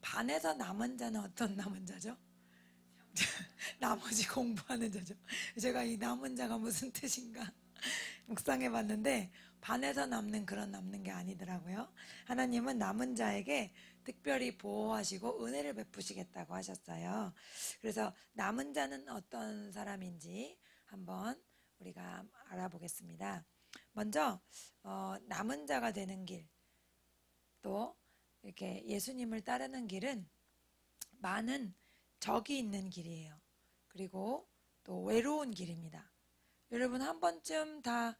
반에서 남은 자는 어떤 남은 자죠? 나머지 공부하는 자죠. 제가 이 남은 자가 무슨 뜻인가 묵상해 봤는데 반에서 남는 그런 남는 게 아니더라고요. 하나님은 남은 자에게 특별히 보호하시고 은혜를 베푸시겠다고 하셨어요. 그래서 남은 자는 어떤 사람인지 한번 우리가 알아보겠습니다. 먼저 남은 자가 되는 길, 또 이렇게 예수님을 따르는 길은 많은 적이 있는 길이에요. 그리고 또 외로운 길입니다. 여러분 한 번쯤 다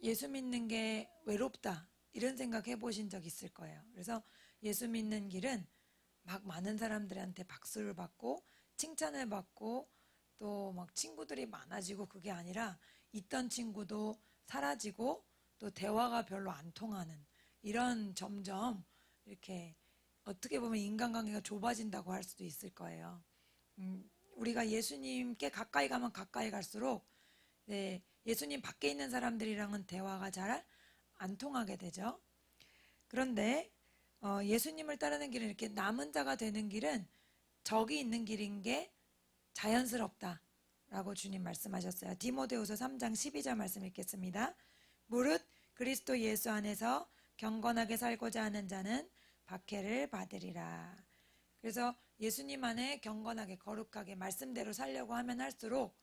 예수 믿는 게 외롭다 이런 생각 해보신 적 있을 거예요. 그래서 예수 믿는 길은 막 많은 사람들한테 박수를 받고 칭찬을 받고 또 막 친구들이 많아지고 그게 아니라 있던 친구도 사라지고 또 대화가 별로 안 통하는 이런 점점 이렇게 어떻게 보면 인간관계가 좁아진다고 할 수도 있을 거예요. 우리가 예수님께 가까이 가면 가까이 갈수록 네, 예수님 밖에 있는 사람들이랑은 대화가 잘 안 통하게 되죠. 그런데 예수님을 따르는 길은 이렇게 남은 자가 되는 길은 적이 있는 길인 게 자연스럽다라고 주님 말씀하셨어요. 디모데후서 3장 12절 말씀 읽겠습니다. 무릇 그리스도 예수 안에서 경건하게 살고자 하는 자는 박해를 받으리라. 그래서 예수님 안에 경건하게 거룩하게 말씀대로 살려고 하면 할수록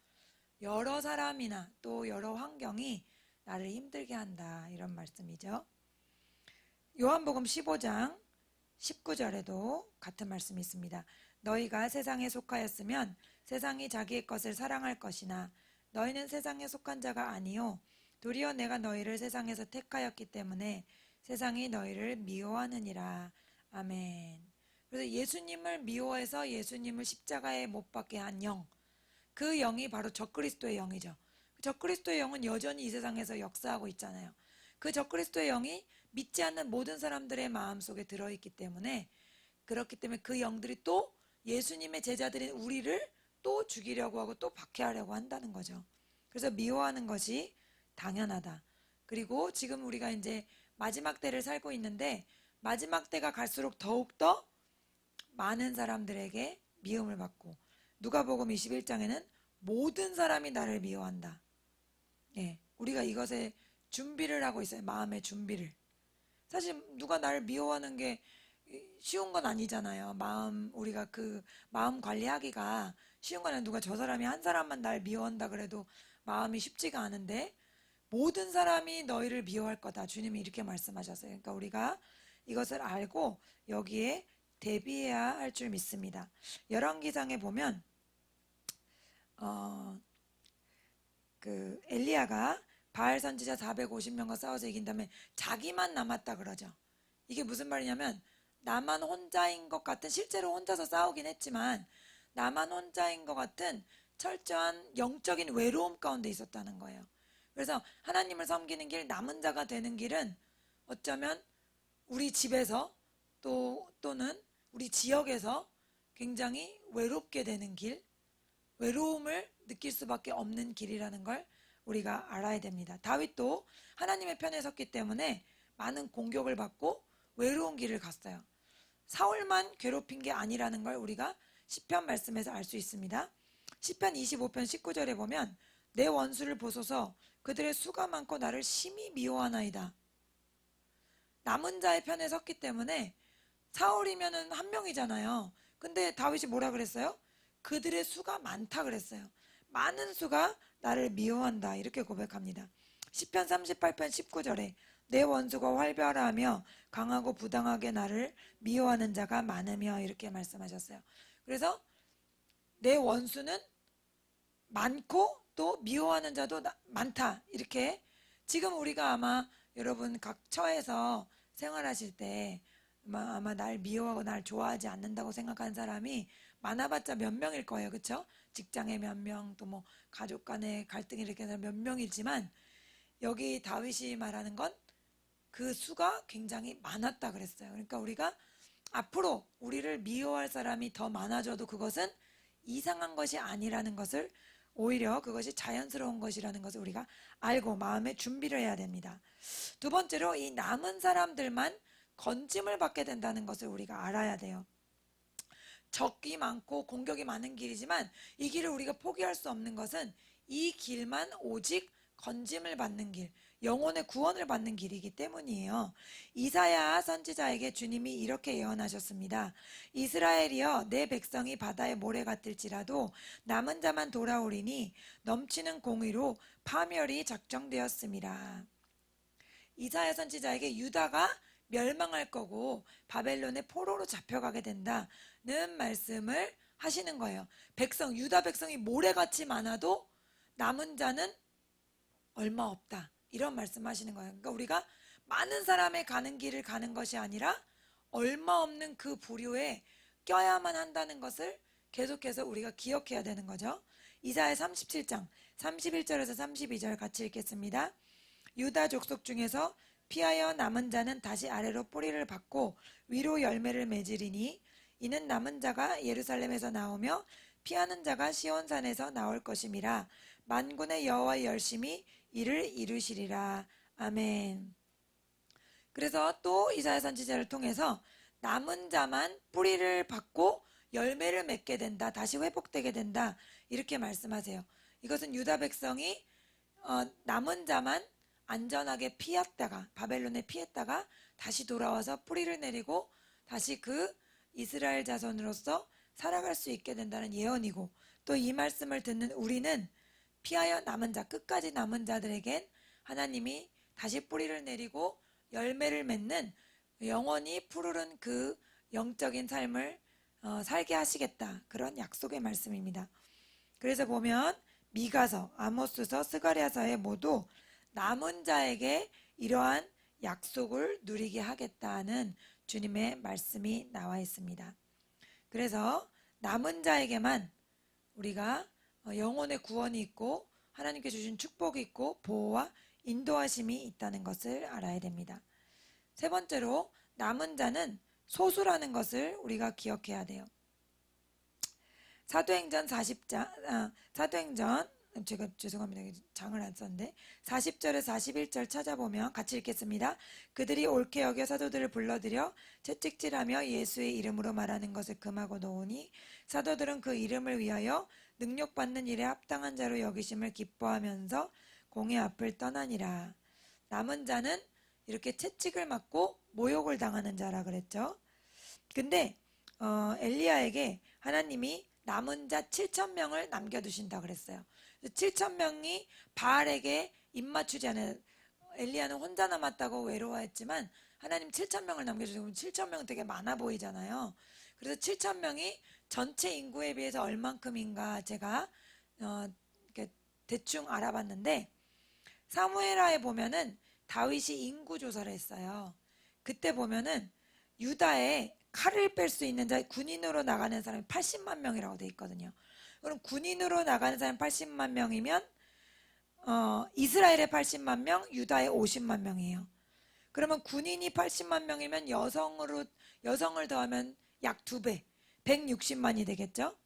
여러 사람이나 또 여러 환경이 나를 힘들게 한다 이런 말씀이죠. 요한복음 15장 19절에도 같은 말씀이 있습니다. 너희가 세상에 속하였으면 세상이 자기의 것을 사랑할 것이나 너희는 세상에 속한 자가 아니요 도리어 내가 너희를 세상에서 택하였기 때문에 세상이 너희를 미워하느니라. 아멘. 그래서 예수님을 미워해서 예수님을 십자가에 못 박게 한 영, 그 영이 바로 적그리스도의 영이죠. 적그리스도의 영은 여전히 이 세상에서 역사하고 있잖아요. 그 적그리스도의 영이 믿지 않는 모든 사람들의 마음속에 들어있기 때문에 그렇기 때문에 그 영들이 또 예수님의 제자들인 우리를 또 죽이려고 하고 또 박해하려고 한다는 거죠. 그래서 미워하는 것이 당연하다. 그리고 지금 우리가 이제 마지막 때를 살고 있는데 마지막 때가 갈수록 더욱더 많은 사람들에게 미움을 받고 누가복음 21장에는 모든 사람이 나를 미워한다. 예, 우리가 이것에 준비를 하고 있어요. 마음의 준비를. 사실 누가 나를 미워하는 게 쉬운 건 아니잖아요. 우리가 그 마음 관리하기가 쉬운 건 아니에요. 누가 저 사람이 한 사람만 날 미워한다 그래도 마음이 쉽지가 않은데 모든 사람이 너희를 미워할 거다. 주님이 이렇게 말씀하셨어요. 그러니까 우리가 이것을 알고 여기에 대비해야 할 줄 믿습니다. 열왕기상에 보면 그 엘리야가 바알 선지자 450명과 싸워서 이긴 다음에 자기만 남았다 그러죠. 이게 무슨 말이냐면 나만 혼자인 것 같은, 실제로 혼자서 싸우긴 했지만 나만 혼자인 것 같은 철저한 영적인 외로움 가운데 있었다는 거예요. 그래서 하나님을 섬기는 길, 남은 자가 되는 길은 어쩌면 우리 집에서 또는 우리 지역에서 굉장히 외롭게 되는 길, 외로움을 느낄 수밖에 없는 길이라는 걸 우리가 알아야 됩니다. 다윗도 하나님의 편에 섰기 때문에 많은 공격을 받고 외로운 길을 갔어요. 사울만 괴롭힌 게 아니라는 걸 우리가 시편 말씀에서 알 수 있습니다. 시편 25편 19절에 보면 내 원수를 보소서 그들의 수가 많고 나를 심히 미워하나이다. 남은 자의 편에 섰기 때문에 사울이면은 한 명이잖아요. 근데 다윗이 뭐라 그랬어요? 그들의 수가 많다 그랬어요. 많은 수가 나를 미워한다 이렇게 고백합니다. 시편 38편 19절에 내 원수가 활발하며 강하고 부당하게 나를 미워하는 자가 많으며 이렇게 말씀하셨어요. 그래서 내 원수는 많고 또 미워하는 자도 많다 이렇게 지금 우리가 아마 여러분 각 처에서 생활하실 때 아마 날 미워하고 날 좋아하지 않는다고 생각하는 사람이 많아봤자 몇 명일 거예요. 그렇죠? 직장에 몇 명, 또 뭐 가족 간의 갈등이 이렇게 해서 몇 명이지만 여기 다윗이 말하는 건 그 수가 굉장히 많았다 그랬어요. 그러니까 우리가 앞으로 우리를 미워할 사람이 더 많아져도 그것은 이상한 것이 아니라는 것을, 오히려 그것이 자연스러운 것이라는 것을 우리가 알고 마음의 준비를 해야 됩니다. 두 번째로 이 남은 사람들만 건짐을 받게 된다는 것을 우리가 알아야 돼요. 적이 많고 공격이 많은 길이지만 이 길을 우리가 포기할 수 없는 것은 이 길만 오직 건짐을 받는 길, 영혼의 구원을 받는 길이기 때문이에요. 이사야 선지자에게 주님이 이렇게 예언하셨습니다. 이스라엘이여 내 백성이 바다의 모래 같을지라도 남은 자만 돌아오리니 넘치는 공의로 파멸이 작정되었습니다. 이사야 선지자에게 유다가 멸망할 거고 바벨론의 포로로 잡혀가게 된다는 말씀을 하시는 거예요. 유다 백성이 모래같이 많아도 남은 자는 얼마 없다. 이런 말씀하시는 거예요. 그러니까 우리가 많은 사람의 가는 길을 가는 것이 아니라 얼마 없는 그 부류에 껴야만 한다는 것을 계속해서 우리가 기억해야 되는 거죠. 이사야 37장 31절에서 32절 같이 읽겠습니다. 유다 족속 중에서 피하여 남은 자는 다시 아래로 뿌리를 받고 위로 열매를 맺으리니 이는 남은 자가 예루살렘에서 나오며 피하는 자가 시온산에서 나올 것임이라. 만군의 여호와의 열심히 이를 이루시리라. 아멘. 그래서 또 이사야 선지자를 통해서 남은 자만 뿌리를 받고 열매를 맺게 된다. 다시 회복되게 된다. 이렇게 말씀하세요. 이것은 유다 백성이 남은 자만 안전하게 피했다가 바벨론에 피했다가 다시 돌아와서 뿌리를 내리고 다시 그 이스라엘 자손으로서 살아갈 수 있게 된다는 예언이고, 또 이 말씀을 듣는 우리는 피하여 남은 자, 끝까지 남은 자들에겐 하나님이 다시 뿌리를 내리고 열매를 맺는 영원히 푸르른 그 영적인 삶을 살게 하시겠다. 그런 약속의 말씀입니다. 그래서 보면 미가서, 아모스서, 스가랴서에 모두 남은 자에게 이러한 약속을 누리게 하겠다는 주님의 말씀이 나와 있습니다. 그래서 남은 자에게만 우리가 영혼의 구원이 있고 하나님께 주신 축복이 있고 보호와 인도하심이 있다는 것을 알아야 됩니다. 세 번째로 남은 자는 소수라는 것을 우리가 기억해야 돼요. 사도행전 40장, 제가 죄송합니다. 장을 안 썼는데 40절에 41절 찾아보면 같이 읽겠습니다. 그들이 옳게 여겨 사도들을 불러들여 채찍질하며 예수의 이름으로 말하는 것을 금하고 놓으니 사도들은 그 이름을 위하여 능력받는 일에 합당한 자로 여기심을 기뻐하면서 공회 앞을 떠나니라. 남은 자는 이렇게 채찍을 맞고 모욕을 당하는 자라 그랬죠. 근데 엘리야에게 하나님이 남은 자 7,000명을 남겨두신다 그랬어요. 7,000명이 바알에게 입맞추지 않은, 엘리야는 혼자 남았다고 외로워했지만 하나님 7,000명을 남겨주시고 7,000명은 되게 많아 보이잖아요. 그래서 7,000명이 전체 인구에 비해서 얼만큼인가 제가 이렇게 대충 알아봤는데, 사무엘하에 보면은 다윗이 인구 조사를 했어요. 그때 보면은 유다에 칼을 뺄 수 있는 자, 군인으로 나가는 사람이 80만 명이라고 돼 있거든요. 그럼 군인으로 나가는 사람이 80만 명이면 이스라엘의 80만 명, 유다의 50만 명이에요. 그러면 군인이 80만 명이면 여성을 더하면 약 2배, 160만이 되겠죠.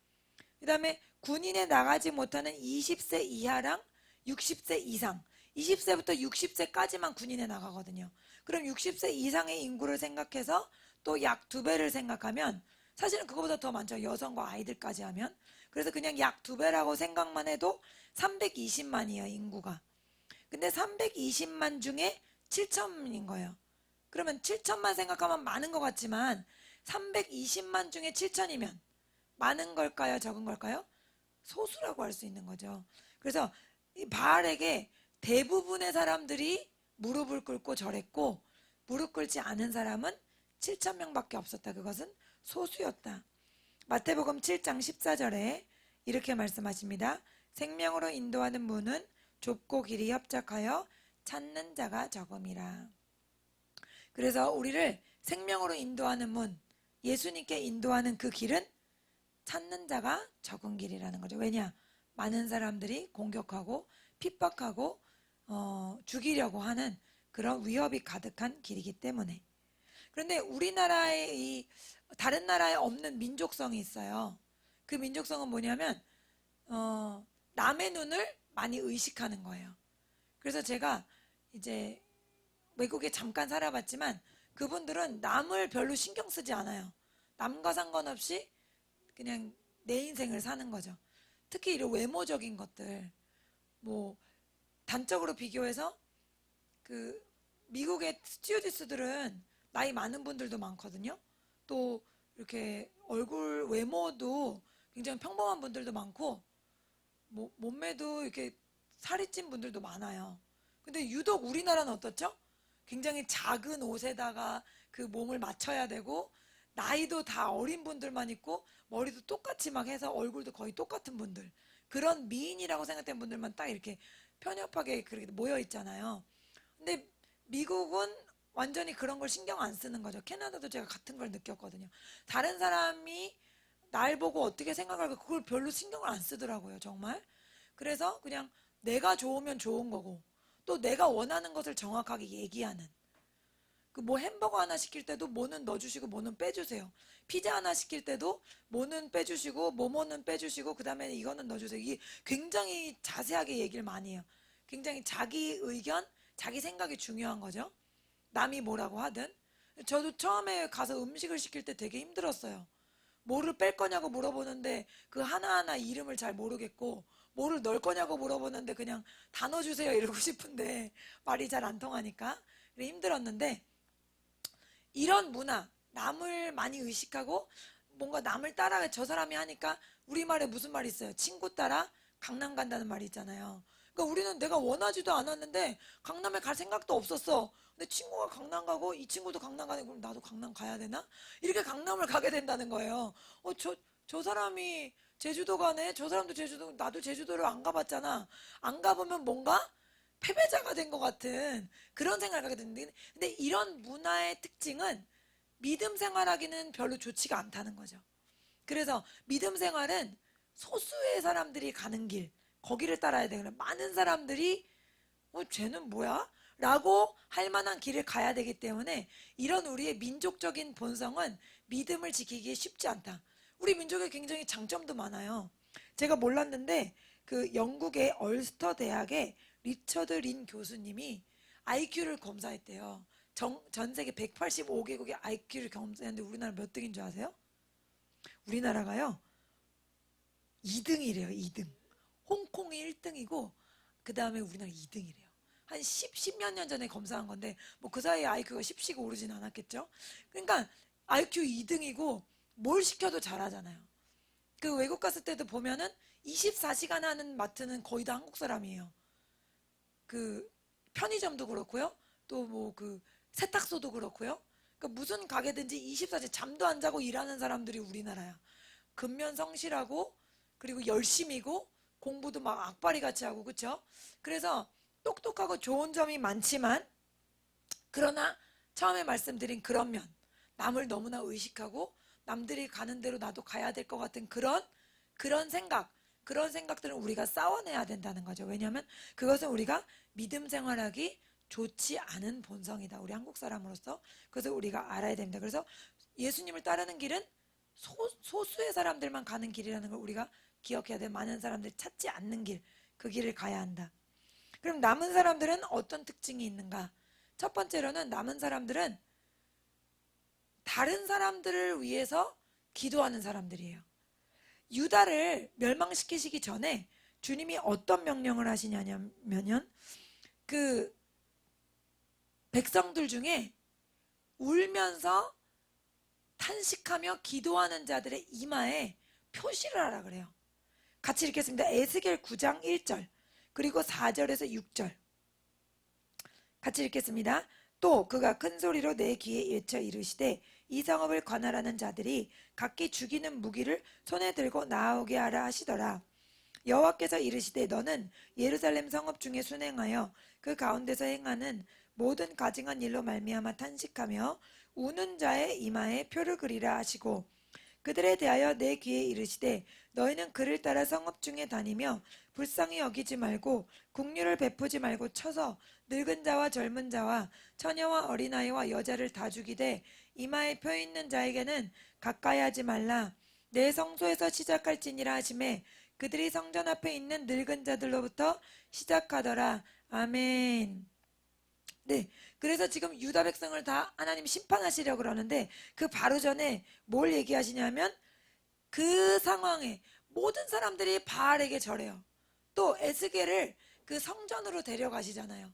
그 다음에 군인에 나가지 못하는 20세 이하랑 60세 이상, 20세부터 60세까지만 군인에 나가거든요. 그럼 60세 이상의 인구를 생각해서 또 약 2배를 생각하면 사실은 그거보다 더 많죠. 여성과 아이들까지 하면. 그래서 그냥 약 2배라고 생각만 해도 320만이에요, 인구가. 근데 320만 중에 7천인 거예요. 그러면 7천만 생각하면 많은 것 같지만 320만 중에 7천이면 많은 걸까요? 적은 걸까요? 소수라고 할 수 있는 거죠. 그래서 이 바알에게 대부분의 사람들이 무릎을 꿇고 절했고 무릎 꿇지 않은 사람은 7천 명밖에 없었다. 그것은 소수였다. 마태복음 7장 14절에 이렇게 말씀하십니다. 생명으로 인도하는 문은 좁고 길이 협착하여 찾는 자가 적음이라. 그래서 우리를 생명으로 인도하는 문, 예수님께 인도하는 그 길은 찾는 자가 적은 길이라는 거죠. 왜냐? 많은 사람들이 공격하고 핍박하고 죽이려고 하는 그런 위협이 가득한 길이기 때문에. 그런데 우리나라에 다른 나라에 없는 민족성이 있어요. 그 민족성은 뭐냐면 남의 눈을 많이 의식하는 거예요. 그래서 제가 이제 외국에 잠깐 살아봤지만 그분들은 남을 별로 신경 쓰지 않아요. 남과 상관없이 그냥 내 인생을 사는 거죠. 특히 이런 외모적인 것들, 뭐 단적으로 비교해서 그 미국의 스튜어디스들은 나이 많은 분들도 많거든요. 또 이렇게 얼굴 외모도 굉장히 평범한 분들도 많고, 뭐 몸매도 이렇게 살이 찐 분들도 많아요. 근데 유독 우리나라는 어떻죠? 굉장히 작은 옷에다가 그 몸을 맞춰야 되고, 나이도 다 어린 분들만 있고, 머리도 똑같이 막 해서 얼굴도 거의 똑같은 분들, 그런 미인이라고 생각된 분들만 딱 이렇게 편협하게 그렇게 모여 있잖아요. 근데 미국은 완전히 그런 걸 신경 안 쓰는 거죠. 캐나다도 제가 같은 걸 느꼈거든요. 다른 사람이 날 보고 어떻게 생각할까 그걸 별로 신경을 안 쓰더라고요, 정말. 그래서 그냥 내가 좋으면 좋은 거고, 또 내가 원하는 것을 정확하게 얘기하는. 그 뭐 햄버거 하나 시킬 때도 뭐는 넣어주시고 뭐는 빼주세요. 피자 하나 시킬 때도 뭐는 빼주시고 뭐뭐는 빼주시고 그 다음에 이거는 넣어주세요. 이게 굉장히 자세하게 얘기를 많이 해요. 굉장히 자기 의견, 자기 생각이 중요한 거죠. 남이 뭐라고 하든. 저도 처음에 가서 음식을 시킬 때 되게 힘들었어요. 뭐를 뺄 거냐고 물어보는데 그 하나하나 이름을 잘 모르겠고, 뭐를 넣을 거냐고 물어보는데 그냥 다 넣어주세요 이러고 싶은데 말이 잘 안 통하니까 그래 힘들었는데, 이런 문화, 남을 많이 의식하고 뭔가 남을 따라가 저 사람이 하니까, 우리말에 무슨 말이 있어요? 친구 따라 강남 간다는 말이 있잖아요. 그러니까 우리는 내가 원하지도 않았는데 강남에 갈 생각도 없었어. 근데 친구가 강남 가고 이 친구도 강남 가네. 그럼 나도 강남 가야 되나? 이렇게 강남을 가게 된다는 거예요. 저 사람이 제주도 가네. 저 사람도 제주도, 나도 제주도를 안 가봤잖아. 안 가보면 뭔가 패배자가 된 것 같은 그런 생각을 하게 되는데, 근데 이런 문화의 특징은 믿음 생활하기는 별로 좋지가 않다는 거죠. 그래서 믿음 생활은 소수의 사람들이 가는 길, 거기를 따라야 되거나, 많은 사람들이 쟤는 뭐야? 라고 할 만한 길을 가야 되기 때문에, 이런 우리의 민족적인 본성은 믿음을 지키기 쉽지 않다. 우리 민족에 굉장히 장점도 많아요. 제가 몰랐는데 그 영국의 얼스터 대학의 리처드 린 교수님이 IQ를 검사했대요. 전 세계 185개국의 IQ를 검사했는데 우리나라 몇 등인 줄 아세요? 우리나라가요 2등이래요. 2등. 홍콩이 1등이고 그 다음에 우리나라 2등이래요. 한 10몇 년 전에 검사한 건데 뭐 그 사이에 IQ가 10씩 오르진 않았겠죠. 그러니까 IQ 2등이고 뭘 시켜도 잘하잖아요. 그 외국 갔을 때도 보면은 24시간 하는 마트는 거의 다 한국 사람이에요. 그 편의점도 그렇고요. 또 뭐 그 세탁소도 그렇고요. 그러니까 무슨 가게든지 24시간 잠도 안 자고 일하는 사람들이 우리나라야. 근면 성실하고 그리고 열심이고 공부도 막 악바리 같이 하고, 그쵸? 그래서 똑똑하고 좋은 점이 많지만, 그러나 처음에 말씀드린 그런 면, 남을 너무나 의식하고 남들이 가는 대로 나도 가야 될 것 같은 그런 생각, 그런 생각들은 우리가 싸워내야 된다는 거죠. 왜냐하면 그것은 우리가 믿음 생활하기 좋지 않은 본성이다. 우리 한국 사람으로서. 그래서 우리가 알아야 됩니다. 그래서 예수님을 따르는 길은 소수의 사람들만 가는 길이라는 걸 우리가 기억해야 돼. 많은 사람들이 찾지 않는 길, 그 길을 가야 한다. 그럼 남은 사람들은 어떤 특징이 있는가? 첫 번째로는 남은 사람들은 다른 사람들을 위해서 기도하는 사람들이에요. 유다를 멸망시키시기 전에 주님이 어떤 명령을 하시냐면요. 그 백성들 중에 울면서 탄식하며 기도하는 자들의 이마에 표시를 하라 그래요. 같이 읽겠습니다. 에스겔 9장 1절 그리고 4절에서 6절 같이 읽겠습니다. 또 그가 큰 소리로 내 귀에 외쳐 이르시되 이 성읍을 관할하는 자들이 각기 죽이는 무기를 손에 들고 나오게 하라 하시더라. 여호와께서 이르시되 너는 예루살렘 성읍 중에 순행하여 그 가운데서 행하는 모든 가증한 일로 말미암아 탄식하며 우는 자의 이마에 표를 그리라 하시고 그들에 대하여 내 귀에 이르시되 너희는 그를 따라 성읍 중에 다니며 불쌍히 여기지 말고 국류를 베푸지 말고 쳐서 늙은 자와 젊은 자와 처녀와 어린아이와 여자를 다 죽이되 이마에 표 있는 자에게는 가까이 하지 말라. 내 성소에서 시작할지니라 하시매 그들이 성전 앞에 있는 늙은 자들로부터 시작하더라. 아멘. 네. 그래서 지금 유다 백성을 다 하나님 심판하시려고 그러는데 그 바로 전에 뭘 얘기하시냐면 그 상황에 모든 사람들이 바알에게 절해요. 또 에스겔을 그 성전으로 데려가시잖아요.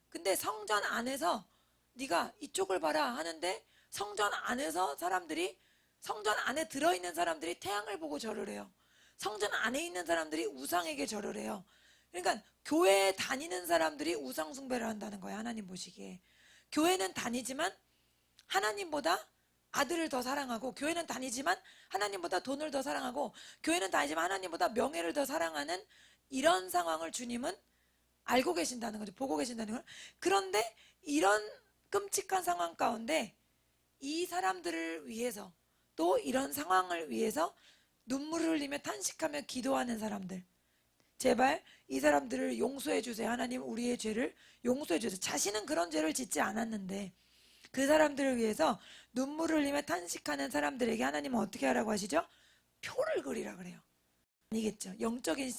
근데 성전 안에서 네가 이쪽을 봐라 하는데 성전 안에서 사람들이 성전 안에 들어있는 사람들이 태양을 보고 절을 해요. 성전 안에 있는 사람들이 우상에게 절을 해요. 그러니까 교회에 다니는 사람들이 우상 숭배를 한다는 거예요. 하나님 보시기에. 교회는 다니지만 하나님보다 아들을 더 사랑하고, 교회는 다니지만 하나님보다 돈을 더 사랑하고, 교회는 다니지만 하나님보다 명예를 더 사랑하는 이런 상황을 주님은 알고 계신다는 거죠. 보고 계신다는 거예요. 그런데 이런 끔찍한 상황 가운데 이 사람들을 위해서, 또 이런 상황을 위해서 눈물을 흘리며 탄식하며 기도하는 사람들, 제발 이 사람들을 용서해 주세요. 하나님, 우리의 죄를 용서해 주세요. 자신은 그런 죄를 짓지 않았는데 그 사람들을 위해서 눈물을 흘리며 탄식하는 사람들에게 하나님은 어떻게 하라고 하시죠? 표를 그리라 그래요. 아니겠죠. 영적인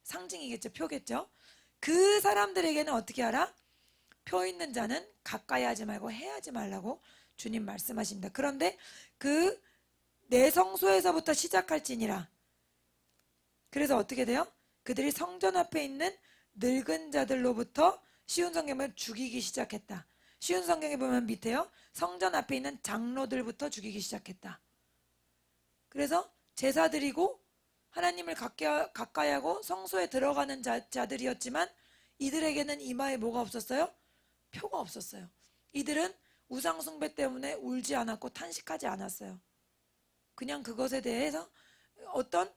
상징이겠죠. 표겠죠. 그 사람들에게는 어떻게 하라? 표 있는 자는 가까이 하지 말고 해하지 말라고 주님 말씀하십니다. 그런데 그 내 성소에서부터 시작할지니라. 그래서 어떻게 돼요? 그들이 성전 앞에 있는 늙은 자들로부터, 쉬운 성경에 보면 죽이기 시작했다. 쉬운 성경에 보면 밑에요. 성전 앞에 있는 장로들부터 죽이기 시작했다. 그래서 제사 드리고 하나님을 가까이 하고 성소에 들어가는 자들이었지만 이들에게는 이마에 뭐가 없었어요? 표가 없었어요. 이들은 우상 숭배 때문에 울지 않았고 탄식하지 않았어요. 그냥 그것에 대해서 어떤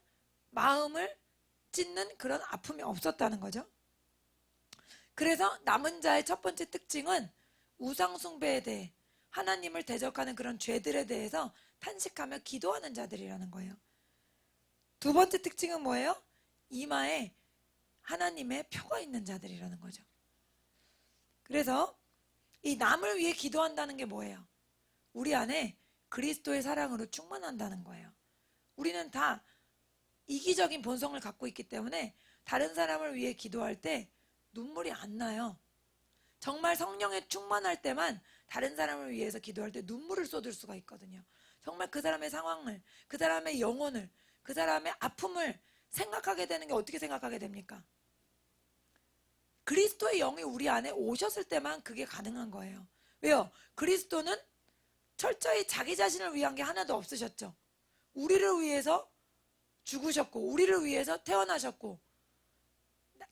마음을 찢는 그런 아픔이 없었다는 거죠. 그래서 남은 자의 첫 번째 특징은 우상 숭배에 대해, 하나님을 대적하는 그런 죄들에 대해서 탄식하며 기도하는 자들이라는 거예요. 두 번째 특징은 뭐예요? 이마에 하나님의 표가 있는 자들이라는 거죠. 그래서 이 남을 위해 기도한다는 게 뭐예요? 우리 안에 그리스도의 사랑으로 충만한다는 거예요. 우리는 다 이기적인 본성을 갖고 있기 때문에 다른 사람을 위해 기도할 때 눈물이 안 나요. 정말 성령에 충만할 때만 다른 사람을 위해서 기도할 때 눈물을 쏟을 수가 있거든요. 정말 그 사람의 상황을, 그 사람의 영혼을, 그 사람의 아픔을 생각하게 되는 게 어떻게 생각하게 됩니까? 그리스도의 영이 우리 안에 오셨을 때만 그게 가능한 거예요. 왜요? 그리스도는 철저히 자기 자신을 위한 게 하나도 없으셨죠. 우리를 위해서 죽으셨고, 우리를 위해서 태어나셨고,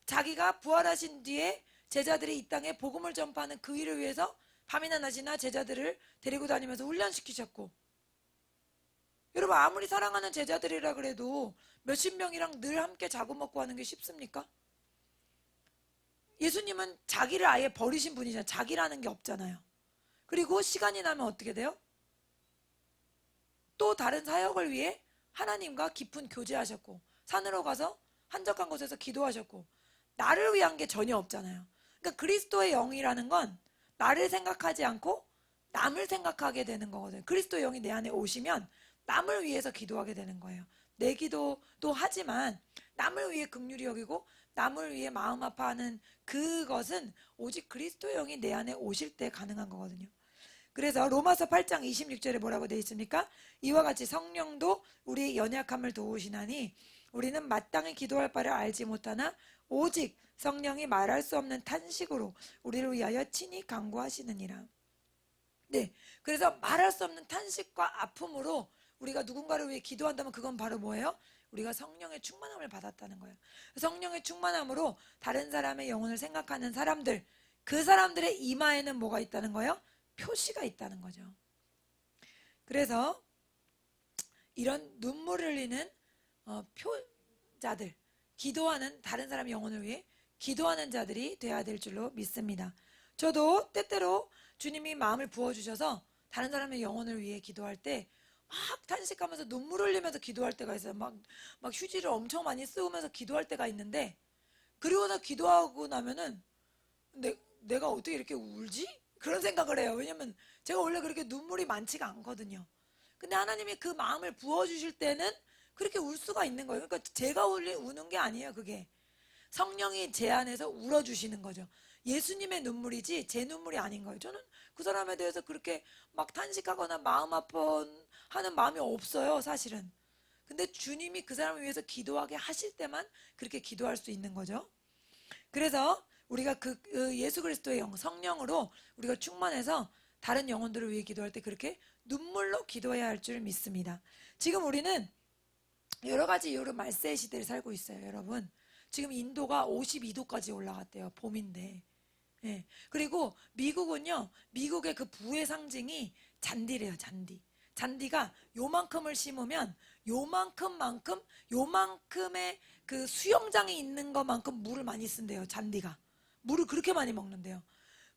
자기가 부활하신 뒤에 제자들이 이 땅에 복음을 전파하는 그 일을 위해서 밤이나 낮이나 제자들을 데리고 다니면서 훈련시키셨고, 여러분 아무리 사랑하는 제자들이라 그래도 몇십 명이랑 늘 함께 자고 먹고 하는 게 쉽습니까? 예수님은 자기를 아예 버리신 분이잖아요. 자기라는 게 없잖아요. 그리고 시간이 나면 어떻게 돼요? 또 다른 사역을 위해 하나님과 깊은 교제하셨고, 산으로 가서 한적한 곳에서 기도하셨고, 나를 위한 게 전혀 없잖아요. 그러니까 그리스도의 영이라는 건 나를 생각하지 않고 남을 생각하게 되는 거거든요. 그리스도의 영이 내 안에 오시면 남을 위해서 기도하게 되는 거예요. 내 기도도 하지만 남을 위해 긍휼히 여기고 남을 위해 마음 아파하는 그것은 오직 그리스도의 영이 내 안에 오실 때 가능한 거거든요. 그래서 로마서 8장 26절에 뭐라고 되어 있습니까? 이와 같이 성령도 우리의 연약함을 도우시나니 우리는 마땅히 기도할 바를 알지 못하나 오직 성령이 말할 수 없는 탄식으로 우리를 위하여 친히 간구하시느니라. 네, 그래서 말할 수 없는 탄식과 아픔으로 우리가 누군가를 위해 기도한다면 그건 바로 뭐예요? 우리가 성령의 충만함을 받았다는 거예요. 성령의 충만함으로 다른 사람의 영혼을 생각하는 사람들, 그 사람들의 이마에는 뭐가 있다는 거예요? 표시가 있다는 거죠. 그래서 이런 눈물 흘리는 표자들, 기도하는, 다른 사람의 영혼을 위해 기도하는 자들이 돼야 될 줄로 믿습니다. 저도 때때로 주님이 마음을 부어주셔서 다른 사람의 영혼을 위해 기도할 때 막 탄식하면서 눈물 흘리면서 기도할 때가 있어요. 막 휴지를 엄청 많이 쓰면서 기도할 때가 있는데, 그리고나 기도하고 나면은 내가 어떻게 이렇게 울지? 그런 생각을 해요. 왜냐면 제가 원래 그렇게 눈물이 많지가 않거든요. 근데 하나님이 그 마음을 부어주실 때는 그렇게 울 수가 있는 거예요. 그러니까 제가 우는 게 아니에요. 그게 성령이 제 안에서 울어주시는 거죠. 예수님의 눈물이지 제 눈물이 아닌 거예요. 저는 그 사람에 대해서 그렇게 막 탄식하거나 마음 아파하는 마음이 없어요, 사실은. 근데 주님이 그 사람을 위해서 기도하게 하실 때만 그렇게 기도할 수 있는 거죠. 그래서 우리가 그 예수 그리스도의 성령으로 우리가 충만해서 다른 영혼들을 위해 기도할 때 그렇게 눈물로 기도해야 할 줄 믿습니다. 지금 우리는 여러 가지 이유로 말세 시대를 살고 있어요, 여러분. 지금 인도가 52도까지 올라갔대요, 봄인데. 예. 그리고 미국은요, 미국의 그 부의 상징이 잔디래요, 잔디. 잔디가 요만큼을 심으면 요만큼의 그 수영장이 있는 것만큼 물을 많이 쓴대요, 잔디가. 물을 그렇게 많이 먹는데요.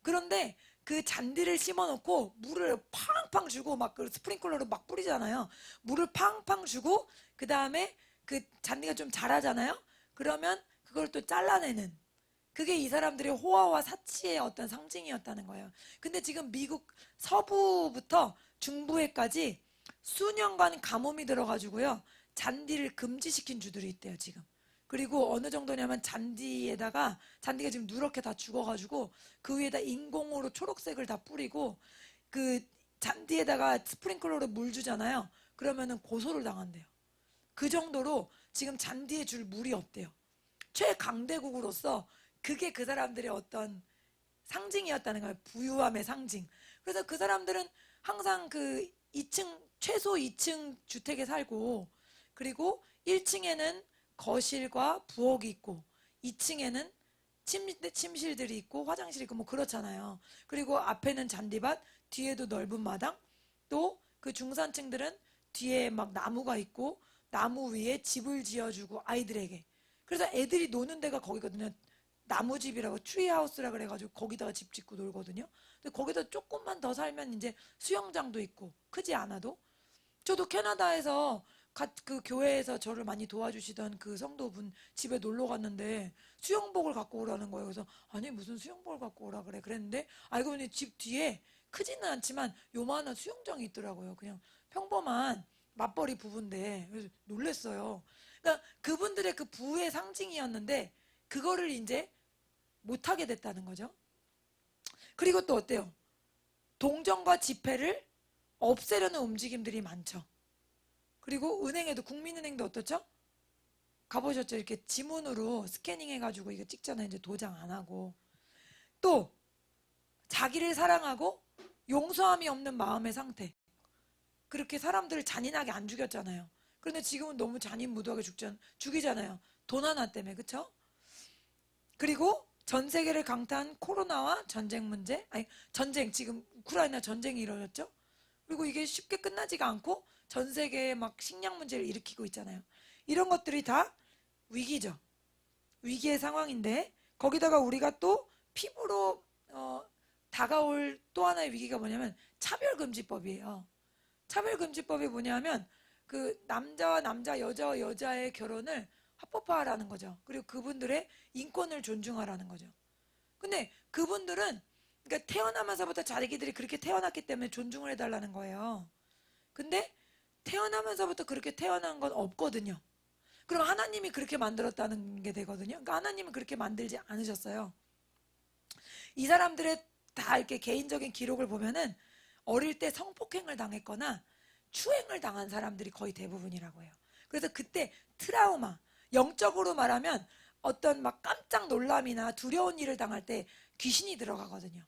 그런데 그 잔디를 심어놓고 물을 팡팡 주고 막 그 스프링클러로 막 뿌리잖아요. 물을 팡팡 주고 그 다음에 그 잔디가 좀 자라잖아요. 그러면 그걸 또 잘라내는 그게 이 사람들의 호화와 사치의 어떤 상징이었다는 거예요. 근데 지금 미국 서부부터 중부에까지 수년간 가뭄이 들어가지고요. 잔디를 금지시킨 주들이 있대요, 지금. 그리고 어느 정도냐면 잔디가 지금 누렇게 다 죽어가지고 그 위에다 인공으로 초록색을 다 뿌리고 그 잔디에다가 스프링클러로 물 주잖아요. 그러면은 고소를 당한대요. 그 정도로 지금 잔디에 줄 물이 없대요. 최강대국으로서 그게 그 사람들의 어떤 상징이었다는 거예요. 부유함의 상징. 그래서 그 사람들은 항상 그 2층, 최소 2층 주택에 살고, 그리고 1층에는 거실과 부엌이 있고, 2층에는 침실들이 있고, 화장실이 있고, 뭐 그렇잖아요. 그리고 앞에는 잔디밭, 뒤에도 넓은 마당, 또 그 중산층들은 뒤에 막 나무가 있고, 나무 위에 집을 지어주고, 아이들에게. 그래서 애들이 노는 데가 거기거든요. 나무집이라고 트리하우스라 그래가지고 거기다가 집 짓고 놀거든요. 근데 거기다 조금만 더 살면 이제 수영장도 있고 크지 않아도. 저도 캐나다에서 그 교회에서 저를 많이 도와주시던 그 성도분 집에 놀러 갔는데 수영복을 갖고 오라는 거예요. 그래서 아니 무슨 수영복을 갖고 오라 그래 그랬는데 알고 보니 집 뒤에 크지는 않지만 요만한 수영장이 있더라고요. 그냥 평범한 맞벌이 부부인데 그래서 놀랬어요. 그러니까 그분들의 그 부의 상징이었는데 그거를 이제 못하게 됐다는 거죠. 그리고 또 어때요? 동정과 지폐를 없애려는 움직임들이 많죠. 그리고 은행에도 국민은행도 어떻죠? 가보셨죠? 이렇게 지문으로 스캐닝 해가지고 이거 찍잖아요. 이제 도장 안 하고. 또 자기를 사랑하고 용서함이 없는 마음의 상태. 그렇게 사람들을 잔인하게 안 죽였잖아요. 그런데 지금은 너무 잔인무도하게 죽이잖아요. 돈 하나 때문에. 그쵸? 그리고 전 세계를 강타한 코로나와 전쟁 문제, 아니 전쟁 지금 우크라이나 전쟁이 일어났죠. 그리고 이게 쉽게 끝나지가 않고 전 세계에 막 식량 문제를 일으키고 있잖아요. 이런 것들이 다 위기죠. 위기의 상황인데 거기다가 우리가 또 피부로 다가올 또 하나의 위기가 뭐냐면 차별금지법이에요. 차별금지법이 뭐냐면 그 남자와 남자, 여자와 여자의 결혼을 합법화하라는 거죠. 그리고 그분들의 인권을 존중하라는 거죠. 근데 그분들은 그러니까 태어나면서부터 자기들이 그렇게 태어났기 때문에 존중을 해달라는 거예요. 근데 태어나면서부터 그렇게 태어난 건 없거든요. 그럼 하나님이 그렇게 만들었다는 게 되거든요. 그러니까 하나님은 그렇게 만들지 않으셨어요. 이 사람들의 다 이렇게 개인적인 기록을 보면은 어릴 때 성폭행을 당했거나 추행을 당한 사람들이 거의 대부분이라고 해요. 그래서 그때 트라우마, 영적으로 말하면 어떤 막 깜짝 놀람이나 두려운 일을 당할 때 귀신이 들어가거든요.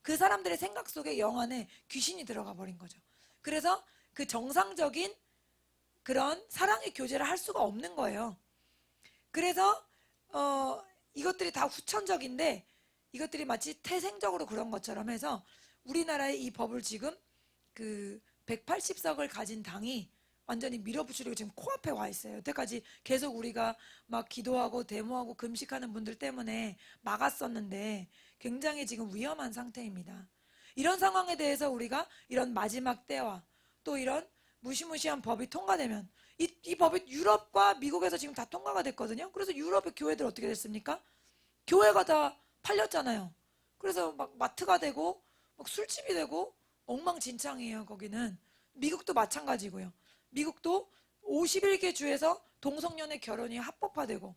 그 사람들의 생각 속에 영 안에 귀신이 들어가 버린 거죠. 그래서 그 정상적인 그런 사랑의 교제를 할 수가 없는 거예요. 그래서 이것들이 다 후천적인데 이것들이 마치 태생적으로 그런 것처럼 해서 우리나라의 이 법을 지금 그 180석을 가진 당이 완전히 밀어붙이려고 지금 코앞에 와 있어요. 여태까지 계속 우리가 막 기도하고 데모하고 금식하는 분들 때문에 막았었는데 굉장히 지금 위험한 상태입니다. 이런 상황에 대해서 우리가 이런 마지막 때와 또 이런 무시무시한 법이 통과되면 이 법이 유럽과 미국에서 지금 다 통과가 됐거든요. 그래서 유럽의 교회들 어떻게 됐습니까? 교회가 다 팔렸잖아요. 그래서 막 마트가 되고 막 술집이 되고 엉망진창이에요. 거기는 미국도 마찬가지고요. 미국도 51개 주에서 동성연애 결혼이 합법화되고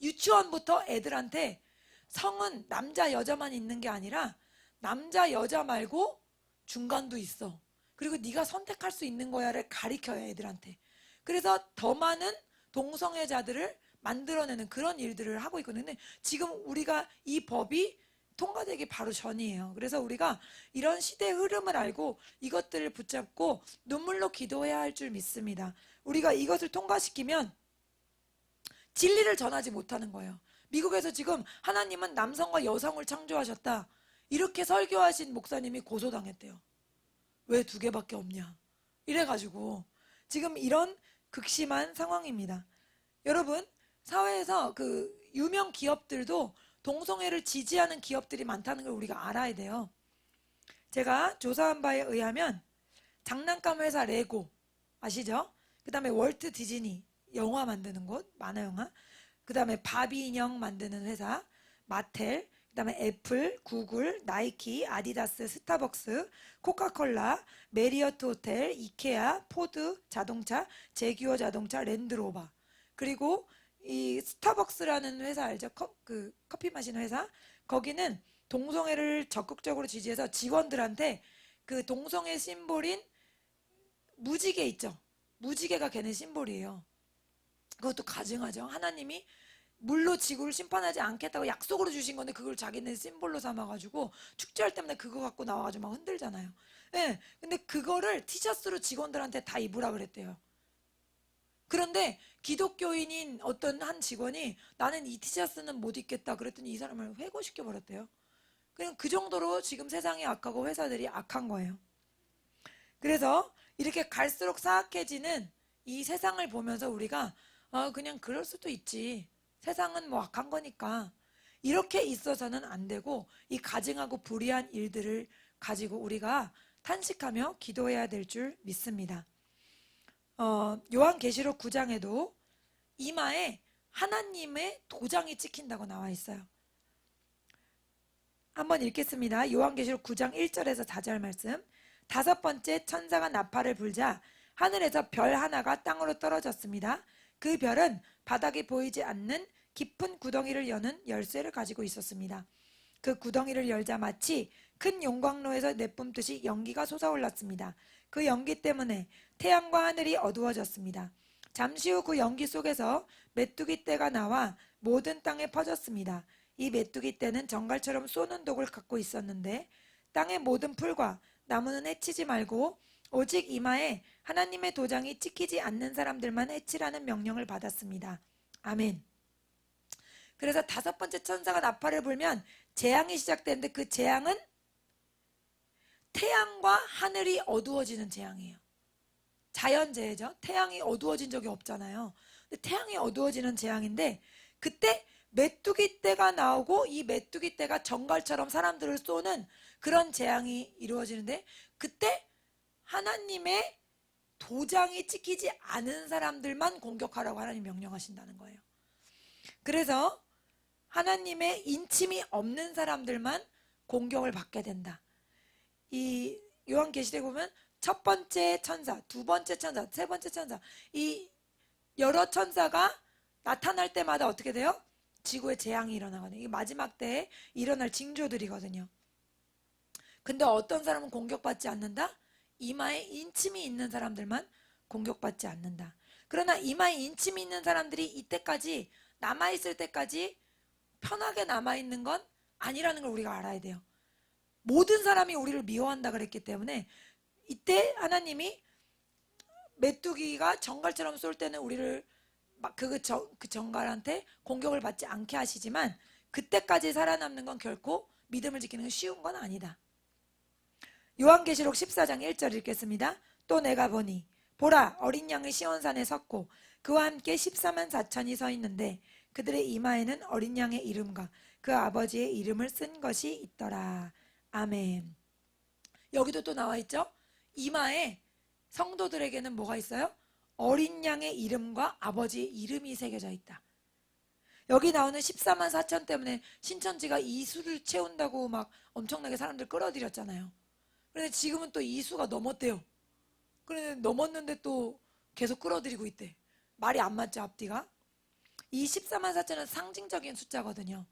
유치원부터 애들한테 성은 남자 여자만 있는 게 아니라 남자 여자 말고 중간도 있어. 그리고 네가 선택할 수 있는 거야를 가리켜요, 애들한테. 그래서 더 많은 동성애자들을 만들어내는 그런 일들을 하고 있거든요. 근데 지금 우리가 이 법이 통과되기 바로 전이에요. 그래서 우리가 이런 시대의 흐름을 알고 이것들을 붙잡고 눈물로 기도해야 할 줄 믿습니다. 우리가 이것을 통과시키면 진리를 전하지 못하는 거예요. 미국에서 지금 하나님은 남성과 여성을 창조하셨다. 이렇게 설교하신 목사님이 고소당했대요. 왜 두 개밖에 없냐? 이래가지고 지금 이런 극심한 상황입니다. 여러분, 사회에서 그 유명 기업들도 동성애를 지지하는 기업들이 많다는 걸 우리가 알아야 돼요. 제가 조사한 바에 의하면 장난감 회사 레고 아시죠? 그 다음에 월트 디즈니 영화 만드는 곳, 만화 영화. 그 다음에 바비 인형 만드는 회사 마텔, 그 다음에 애플, 구글, 나이키, 아디다스, 스타벅스, 코카콜라, 메리어트 호텔, 이케아, 포드 자동차, 제규어 자동차, 랜드로버. 그리고 이 스타벅스라는 회사 알죠? 그 커피 마시는 회사. 거기는 동성애를 적극적으로 지지해서 직원들한테 그 동성애 심볼인 무지개 있죠? 무지개가 걔네 심볼이에요. 그것도 가증하죠. 하나님이 물로 지구를 심판하지 않겠다고 약속으로 주신 건데 그걸 자기네 심볼로 삼아가지고 축제할 때마다 그거 갖고 나와가지고 막 흔들잖아요. 예. 근데 그거를 티셔츠로 직원들한테 다 입으라 그랬대요. 그런데 기독교인인 어떤 한 직원이 나는 이 티셔츠는 못 입겠다 그랬더니 이 사람을 해고시켜 버렸대요. 그냥 그 정도로 지금 세상이 악하고 회사들이 악한 거예요. 그래서 이렇게 갈수록 사악해지는 이 세상을 보면서 우리가 그냥 그럴 수도 있지. 세상은 뭐 악한 거니까. 이렇게 있어서는 안 되고 이 가증하고 불의한 일들을 가지고 우리가 탄식하며 기도해야 될 줄 믿습니다. 요한계시록 9장에도 이마에 하나님의 도장이 찍힌다고 나와 있어요. 한번 읽겠습니다. 요한계시록 9장 1절에서 4절 말씀. 다섯 번째 천사가 나팔을 불자 하늘에서 별 하나가 땅으로 떨어졌습니다. 그 별은 바닥에 보이지 않는 깊은 구덩이를 여는 열쇠를 가지고 있었습니다. 그 구덩이를 열자 마치 큰 용광로에서 내뿜듯이 연기가 솟아올랐습니다. 그 연기 때문에 태양과 하늘이 어두워졌습니다. 잠시 후 그 연기 속에서 메뚜기 떼가 나와 모든 땅에 퍼졌습니다. 이 메뚜기 떼는 정갈처럼 쏘는 독을 갖고 있었는데 땅의 모든 풀과 나무는 해치지 말고 오직 이마에 하나님의 도장이 찍히지 않는 사람들만 해치라는 명령을 받았습니다. 아멘. 그래서 다섯 번째 천사가 나팔을 불면 재앙이 시작되는데 그 재앙은 태양과 하늘이 어두워지는 재앙이에요. 자연재해죠. 태양이 어두워진 적이 없잖아요. 근데 태양이 어두워지는 재앙인데 그때 메뚜기 떼가 나오고 이 메뚜기 떼가 정갈처럼 사람들을 쏘는 그런 재앙이 이루어지는데 그때 하나님의 도장이 찍히지 않은 사람들만 공격하라고 하나님 명령하신다는 거예요. 그래서 하나님의 인침이 없는 사람들만 공격을 받게 된다. 이 요한계시록에 보면 첫 번째 천사, 두 번째 천사, 세 번째 천사 이 여러 천사가 나타날 때마다 어떻게 돼요? 지구에 재앙이 일어나거든요. 이게 마지막 때에 일어날 징조들이거든요. 근데 어떤 사람은 공격받지 않는다? 이마에 인침이 있는 사람들만 공격받지 않는다. 그러나 이마에 인침이 있는 사람들이 이때까지 남아있을 때까지 편하게 남아있는 건 아니라는 걸 우리가 알아야 돼요. 모든 사람이 우리를 미워한다 그랬기 때문에 이때 하나님이 메뚜기가 정갈처럼 쏠 때는 우리를 그 정갈한테 공격을 받지 않게 하시지만 그때까지 살아남는 건 결코 믿음을 지키는 건 쉬운 건 아니다. 요한계시록 14장 1절 읽겠습니다. 또 내가 보니 보라 어린 양이 시온산에 섰고 그와 함께 14만 4천이 서 있는데 그들의 이마에는 어린 양의 이름과 그 아버지의 이름을 쓴 것이 있더라. 아멘. 여기도 또 나와 있죠. 이마에 성도들에게는 뭐가 있어요? 어린 양의 이름과 아버지의 이름이 새겨져 있다. 여기 나오는 14만 4천 때문에 신천지가 이 수를 채운다고 막 엄청나게 사람들 끌어들였잖아요. 그런데 지금은 또 이 수가 넘었대요. 그런데 넘었는데 또 계속 끌어들이고 있대. 말이 안 맞죠, 앞뒤가? 이 14만 4천은 상징적인 숫자거든요.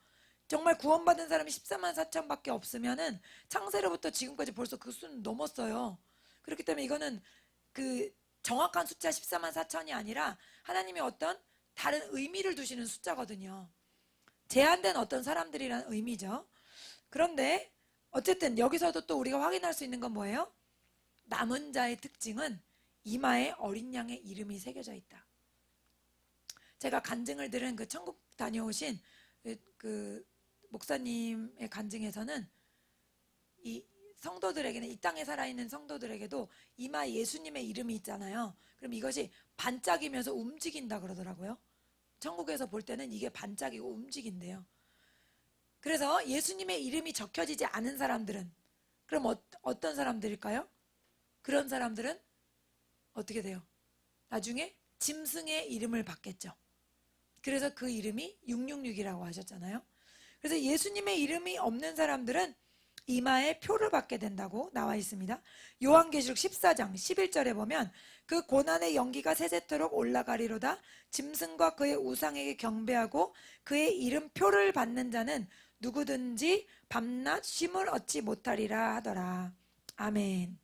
정말 구원받은 사람이 14만 4천밖에 없으면은 창세로부터 지금까지 벌써 그 수는 넘었어요. 그렇기 때문에 이거는 그 정확한 숫자 14만 4천이 아니라 하나님이 어떤 다른 의미를 두시는 숫자거든요. 제한된 어떤 사람들이라는 의미죠. 그런데 어쨌든 여기서도 또 우리가 확인할 수 있는 건 뭐예요? 남은 자의 특징은 이마에 어린 양의 이름이 새겨져 있다. 제가 간증을 들은 그 천국 다녀오신 그 목사님의 간증에서는 이 성도들에게는, 이 땅에 살아있는 성도들에게도 이마에 예수님의 이름이 있잖아요. 그럼 이것이 반짝이면서 움직인다 그러더라고요. 천국에서 볼 때는 이게 반짝이고 움직인대요. 그래서 예수님의 이름이 적혀지지 않은 사람들은, 그럼 어떤 사람들일까요? 그런 사람들은 어떻게 돼요? 나중에 짐승의 이름을 받겠죠. 그래서 그 이름이 666이라고 하셨잖아요. 그래서 예수님의 이름이 없는 사람들은 이마에 표를 받게 된다고 나와 있습니다. 요한계시록 14장 11절에 보면 그 고난의 연기가 세세토록 올라가리로다. 짐승과 그의 우상에게 경배하고 그의 이름표를 받는 자는 누구든지 밤낮 쉼을 얻지 못하리라 하더라. 아멘.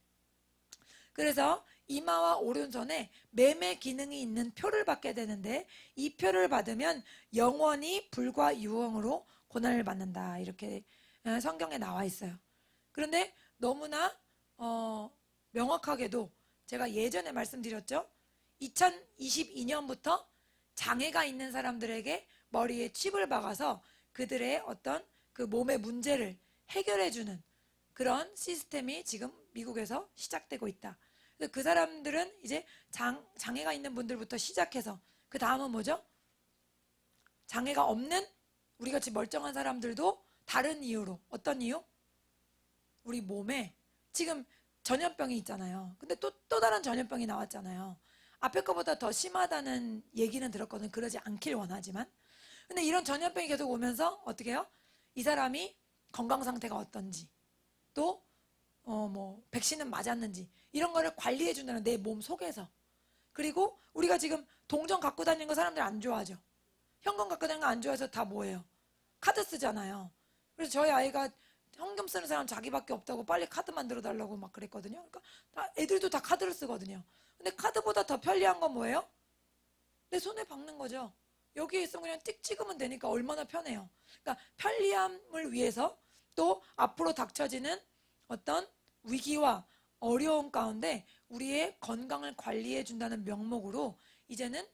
그래서 이마와 오른손에 매매 기능이 있는 표를 받게 되는데, 이 표를 받으면 영원히 불과 유황으로 고난을 받는다, 이렇게 성경에 나와 있어요. 그런데 너무나 명확하게도 제가 예전에 말씀드렸죠. 2022년부터 장애가 있는 사람들에게 머리에 칩을 박아서 그들의 어떤 그 몸의 문제를 해결해주는 그런 시스템이 지금 미국에서 시작되고 있다. 그 사람들은 이제 장애가 있는 분들부터 시작해서, 그 다음은 뭐죠? 장애가 없는 우리같이 멀쩡한 사람들도 다른 이유로, 어떤 이유? 우리 몸에 지금 전염병이 있잖아요. 근데 또 다른 전염병이 나왔잖아요. 앞에 거보다 더 심하다는 얘기는 들었거든요. 그러지 않길 원하지만. 근데 이런 전염병이 계속 오면서 어떻게 해요? 이 사람이 건강 상태가 어떤지, 또 백신은 맞았는지, 이런 거를 관리해 준다는, 내 몸 속에서. 그리고 우리가 지금 동전 갖고 다니는 거 사람들 안 좋아하죠. 현금 갖고 다니는 거 안 좋아해서 다 뭐예요? 카드 쓰잖아요. 그래서 저희 아이가 현금 쓰는 사람 자기밖에 없다고 빨리 카드 만들어 달라고 막 그랬거든요. 그러니까 애들도 다 카드를 쓰거든요. 근데 카드보다 더 편리한 건 뭐예요? 내 손에 박는 거죠. 여기에 있으면 그냥 띡 찍으면 되니까 얼마나 편해요. 그러니까 편리함을 위해서, 또 앞으로 닥쳐지는 어떤 위기와 어려움 가운데 우리의 건강을 관리해 준다는 명목으로 이제는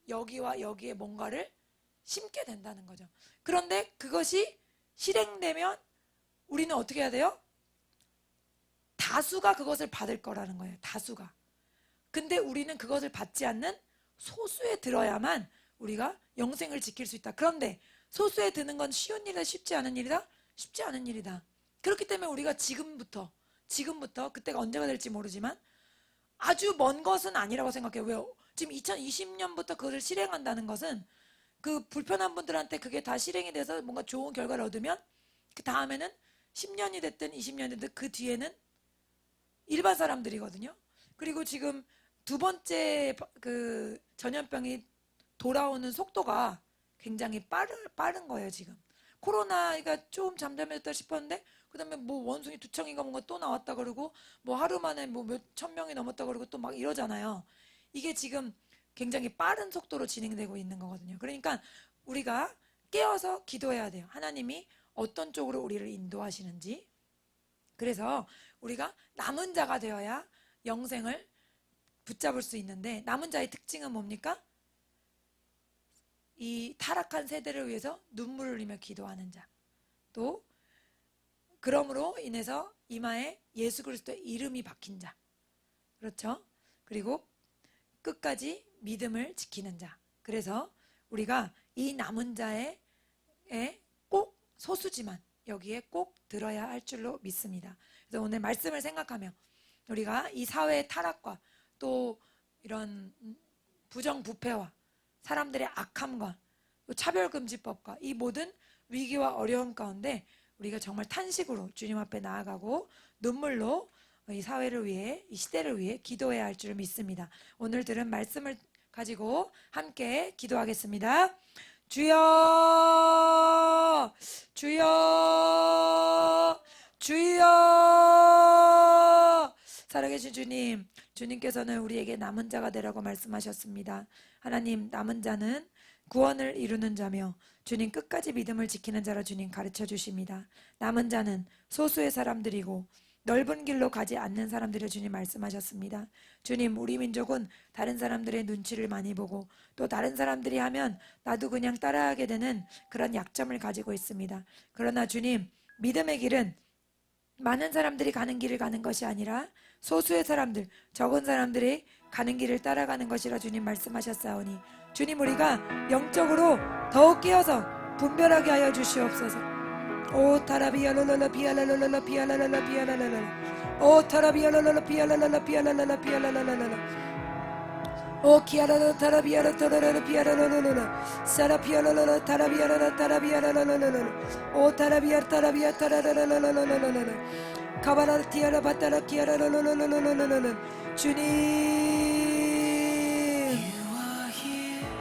여기와 여기에 뭔가를 심게 된다는 거죠. 그런데 그것이 실행되면 우리는 어떻게 해야 돼요? 다수가 그것을 받을 거라는 거예요. 다수가. 근데 우리는 그것을 받지 않는 소수에 들어야만 우리가 영생을 지킬 수 있다. 그런데 소수에 드는 건 쉬운 일이다, 쉽지 않은 일이다? 쉽지 않은 일이다. 그렇기 때문에 우리가 지금부터 그때가 언제가 될지 모르지만 아주 먼 것은 아니라고 생각해요. 왜요? 지금 2020년부터 그것을 실행한다는 것은 그 불편한 분들한테 그게 다 실행이 돼서 뭔가 좋은 결과를 얻으면 그 다음에는 10년이 됐든 20년이 됐든 그 뒤에는 일반 사람들이거든요. 그리고 지금 두 번째 그 전염병이 돌아오는 속도가 굉장히 빠른 거예요, 지금. 코로나가 좀 잠잠해졌다 싶었는데, 그 다음에 뭐 원숭이 두청이가 뭔가 또 나왔다 그러고, 뭐 하루 만에 뭐 몇 천 명이 넘었다 그러고 또 막 이러잖아요. 이게 지금 굉장히 빠른 속도로 진행되고 있는 거거든요. 그러니까 우리가 깨어서 기도해야 돼요. 하나님이 어떤 쪽으로 우리를 인도하시는지. 그래서 우리가 남은 자가 되어야 영생을 붙잡을 수 있는데, 남은 자의 특징은 뭡니까? 이 타락한 세대를 위해서 눈물을 흘리며 기도하는 자. 또 그러므로 인해서 이마에 예수 그리스도의 이름이 박힌 자. 그렇죠? 그리고 끝까지 믿음을 지키는 자. 그래서 우리가 이 남은 자에 꼭 소수지만 여기에 꼭 들어야 할 줄로 믿습니다. 그래서 오늘 말씀을 생각하며 우리가 이 사회의 타락과 또 이런 부정부패와 사람들의 악함과 또 차별금지법과 이 모든 위기와 어려움 가운데 우리가 정말 탄식으로 주님 앞에 나아가고 눈물로 이 사회를 위해, 이 시대를 위해 기도해야 할 줄 믿습니다. 오늘 들은 말씀을 가지고 함께 기도하겠습니다. 주여, 주여, 주여. 살아계신 주님, 주님께서는 우리에게 남은 자가 되라고 말씀하셨습니다. 하나님, 남은 자는 구원을 이루는 자며 주님 끝까지 믿음을 지키는 자라 주님 가르쳐 주십니다. 남은 자는 소수의 사람들이고 넓은 길로 가지 않는 사람들을 주님 말씀하셨습니다. 주님, 우리 민족은 다른 사람들의 눈치를 많이 보고 또 다른 사람들이 하면 나도 그냥 따라하게 되는 그런 약점을 가지고 있습니다. 그러나 주님, 믿음의 길은 많은 사람들이 가는 길을 가는 것이 아니라 소수의 사람들, 적은 사람들이 가는 길을 따라가는 것이라 주님 말씀하셨사오니 주님, 우리가 영적으로 더욱 깨어서 분별하게 하여 주시옵소서. 오 타라비알로로라 비알라로라 비알라로라 비알라로라 오 타라비알로로라 비알라로라 비알라로라 비알라로라 오 키아라로 타라비아로 토로로 비아라로로라 사라피아로로라 타라비아로라 타라비아로로로라 오 타라비아 타라비아 타라로로로로로로라 카바라 티아라 바타라 키아라로로로로로로라 주님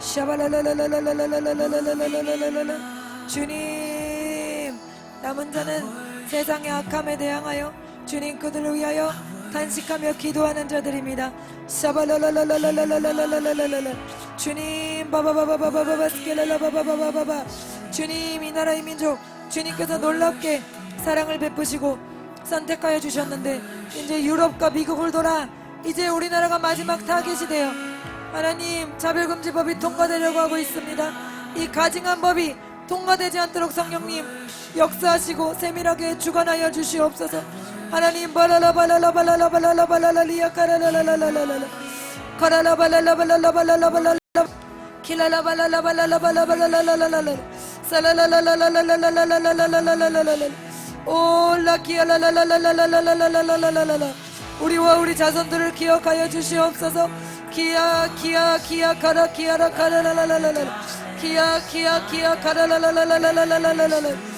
샤발라라라라라라라라라라라라라라라 주님, 남은 자는 세상의 악함에 대항하여 주님 그들을 위하여 탄식하며 기도하는 자들입니다. 샤발라라라라라라라라라라라라 주님 바바바바바바바바 스켈라라바바바바바 주님, 이 나라의 민족 주님께서 놀랍게 사랑을 베푸시고 선택하여 주셨는데 이제 유럽과 미국을 돌아 이제 우리나라가 마지막 타겟이 되어 하나님 차별금지법이 통과되려고 하고 있습니다. 이 가증한 법이 통과되지 않도록 성령님 역사하시고 세밀하게 주관하여 주시옵소서. 하나님 발라라발라라발라라발라라발라리아 카라라라라라라라 카라라발라라발라라발라라발라 킬라라발라라발라라발라라발라라라 살라라라라라라라라라라라라라라라 올라키아라라라라라라라라라라라 우리와 우리 자손들을 기억하여 주시옵소서. 기야 카라 키아라 카라라라라라 기야 카라라라라라라라라라